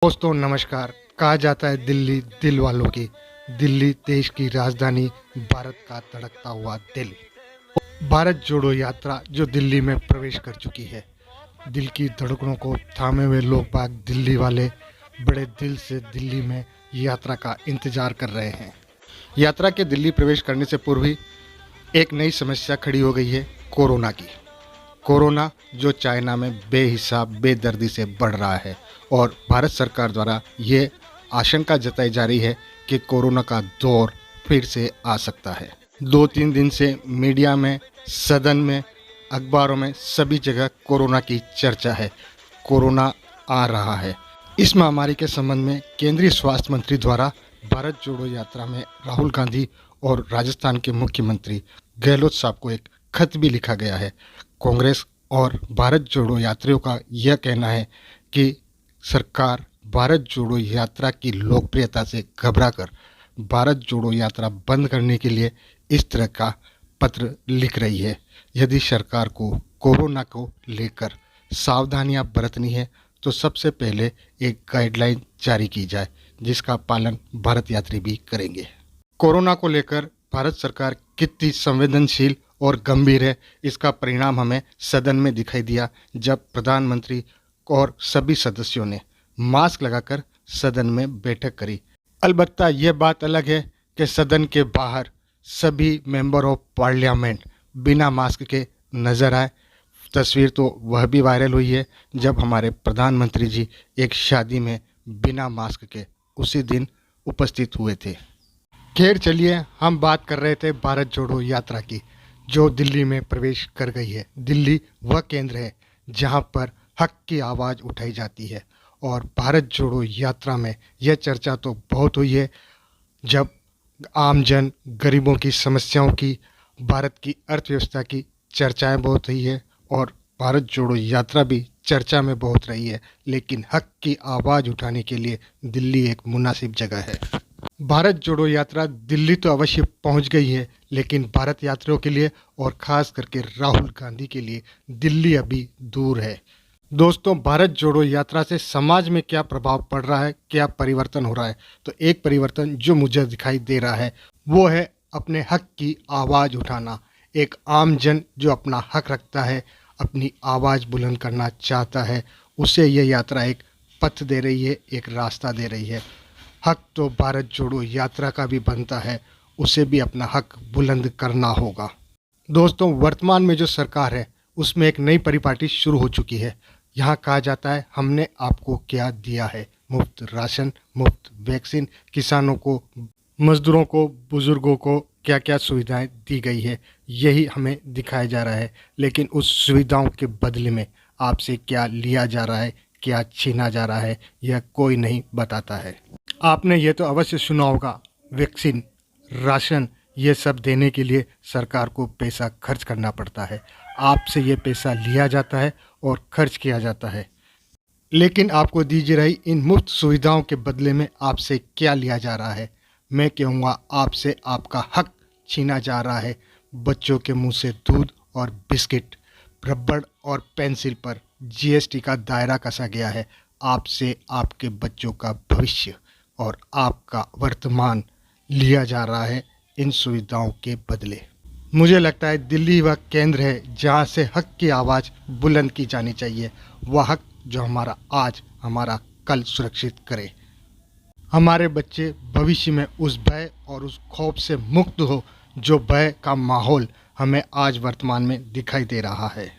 दोस्तों नमस्कार। कहा जाता है दिल्ली दिल वालों की, दिल्ली देश की राजधानी, भारत का धड़कता हुआ दिल। भारत जोड़ो यात्रा जो दिल्ली में प्रवेश कर चुकी है। दिल की धड़कनों को थामे हुए लोग बाग दिल्ली वाले बड़े दिल से दिल्ली में यात्रा का इंतजार कर रहे हैं। यात्रा के दिल्ली प्रवेश करने से पूर्व ही एक नई समस्या खड़ी हो गई है, कोरोना की। कोरोना जो चाइना में बेहिसाब बेदर्दी से बढ़ रहा है और भारत सरकार द्वारा ये आशंका जताई जा रही है कि कोरोना का दौर फिर से आ सकता है। 2-3 दिन से मीडिया में, सदन में, अखबारों में सभी जगह कोरोना की चर्चा है। कोरोना आ रहा है। इस महामारी के संबंध में केंद्रीय स्वास्थ्य मंत्री द्वारा भारत जोड़ो यात्रा में राहुल गांधी और राजस्थान के मुख्यमंत्री गहलोत साहब को एक खत भी लिखा गया है। कांग्रेस और भारत जोड़ो यात्रियों का यह कहना है कि सरकार भारत जोड़ो यात्रा की लोकप्रियता से घबराकर भारत जोड़ो यात्रा बंद करने के लिए इस तरह का पत्र लिख रही है। यदि सरकार को कोरोना को लेकर सावधानियां बरतनी है तो सबसे पहले एक गाइडलाइन जारी की जाए जिसका पालन भारत यात्री भी करेंगे। कोरोना को लेकर भारत सरकार कितनी संवेदनशील और गंभीर है, इसका परिणाम हमें सदन में दिखाई दिया जब प्रधानमंत्री और सभी सदस्यों ने मास्क लगाकर सदन में बैठक करी। अलबत्ता यह बात अलग है कि सदन के बाहर सभी मेंबर ऑफ पार्लियामेंट बिना मास्क के नजर आए। तस्वीर तो वह भी वायरल हुई है जब हमारे प्रधानमंत्री जी एक शादी में बिना मास्क के उसी दिन उपस्थित हुए थे। खैर चलिए, हम बात कर रहे थे भारत जोड़ो यात्रा की जो दिल्ली में प्रवेश कर गई है। दिल्ली वह केंद्र है जहां पर हक की आवाज़ उठाई जाती है और भारत जोड़ो यात्रा में यह चर्चा तो बहुत हुई है जब आमजन गरीबों की समस्याओं की, भारत की अर्थव्यवस्था की चर्चाएं बहुत हुई है और भारत जोड़ो यात्रा भी चर्चा में बहुत रही है। लेकिन हक की आवाज़ उठाने के लिए दिल्ली एक मुनासिब जगह है। भारत जोड़ो यात्रा दिल्ली तो अवश्य पहुंच गई है, लेकिन भारत यात्रियों के लिए और ख़ास करके राहुल गांधी के लिए दिल्ली अभी दूर है। दोस्तों, भारत जोड़ो यात्रा से समाज में क्या प्रभाव पड़ रहा है, क्या परिवर्तन हो रहा है? तो एक परिवर्तन जो मुझे दिखाई दे रहा है वो है अपने हक की आवाज़ उठाना। एक आम जन जो अपना हक रखता है, अपनी आवाज़ बुलंद करना चाहता है, उसे यह यात्रा एक पथ दे रही है, एक रास्ता दे रही है। हक तो भारत जोड़ो यात्रा का भी बनता है, उसे भी अपना हक बुलंद करना होगा। दोस्तों, वर्तमान में जो सरकार है उसमें एक नई परिपाटी शुरू हो चुकी है। यहाँ कहा जाता है हमने आपको क्या दिया है, मुफ्त राशन, मुफ्त वैक्सीन, किसानों को, मजदूरों को, बुजुर्गों को क्या क्या सुविधाएं दी गई है, यही हमें दिखाया जा रहा है। लेकिन उस सुविधाओं के बदले में आपसे क्या लिया जा रहा है, क्या छीना जा रहा है, यह कोई नहीं बताता है। आपने ये तो अवश्य सुना होगा, वैक्सीन, राशन, ये सब देने के लिए सरकार को पैसा खर्च करना पड़ता है। आपसे ये पैसा लिया जाता है और खर्च किया जाता है। लेकिन आपको दी जा रही इन मुफ्त सुविधाओं के बदले में आपसे क्या लिया जा रहा है? मैं कहूँगा आपसे आपका हक छीना जा रहा है। बच्चों के मुंह से दूध और बिस्किट, रबड़ और पेंसिल पर जीएसटी का दायरा कसा गया है। आपसे आपके बच्चों का भविष्य और आपका वर्तमान लिया जा रहा है इन सुविधाओं के बदले। मुझे लगता है दिल्ली वह केंद्र है जहां से हक की आवाज़ बुलंद की जानी चाहिए। वह हक जो हमारा आज, हमारा कल सुरक्षित करे। हमारे बच्चे भविष्य में उस भय और उस खौफ से मुक्त हो जो भय का माहौल हमें आज वर्तमान में दिखाई दे रहा है।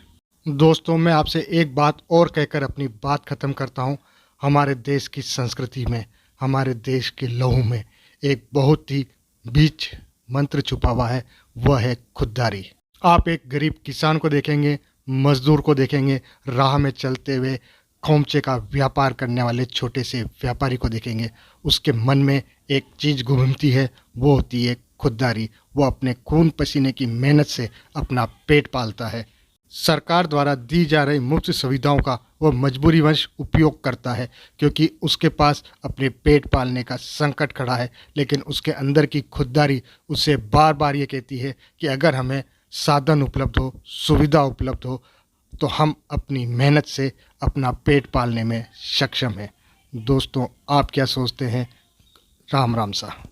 दोस्तों, मैं आपसे एक बात और कहकर अपनी बात ख़त्म करता हूँ। हमारे देश की संस्कृति में, हमारे देश के लहू में एक बहुत ही बीच मंत्र छुपा हुआ है, वह है खुददारी। आप एक गरीब किसान को देखेंगे, मजदूर को देखेंगे, राह में चलते हुए खोमचे का व्यापार करने वाले छोटे से व्यापारी को देखेंगे, उसके मन में एक चीज़ घूमती है, वो होती है खुददारी। वो अपने खून पसीने की मेहनत से अपना पेट पालता है। सरकार द्वारा दी जा रही मुफ्त सुविधाओं का वह मजबूरीवश उपयोग करता है क्योंकि उसके पास अपने पेट पालने का संकट खड़ा है। लेकिन उसके अंदर की खुददारी उसे बार बार ये कहती है कि अगर हमें साधन उपलब्ध हो, सुविधा उपलब्ध हो, तो हम अपनी मेहनत से अपना पेट पालने में सक्षम हैं। दोस्तों आप क्या सोचते हैं? राम राम सा।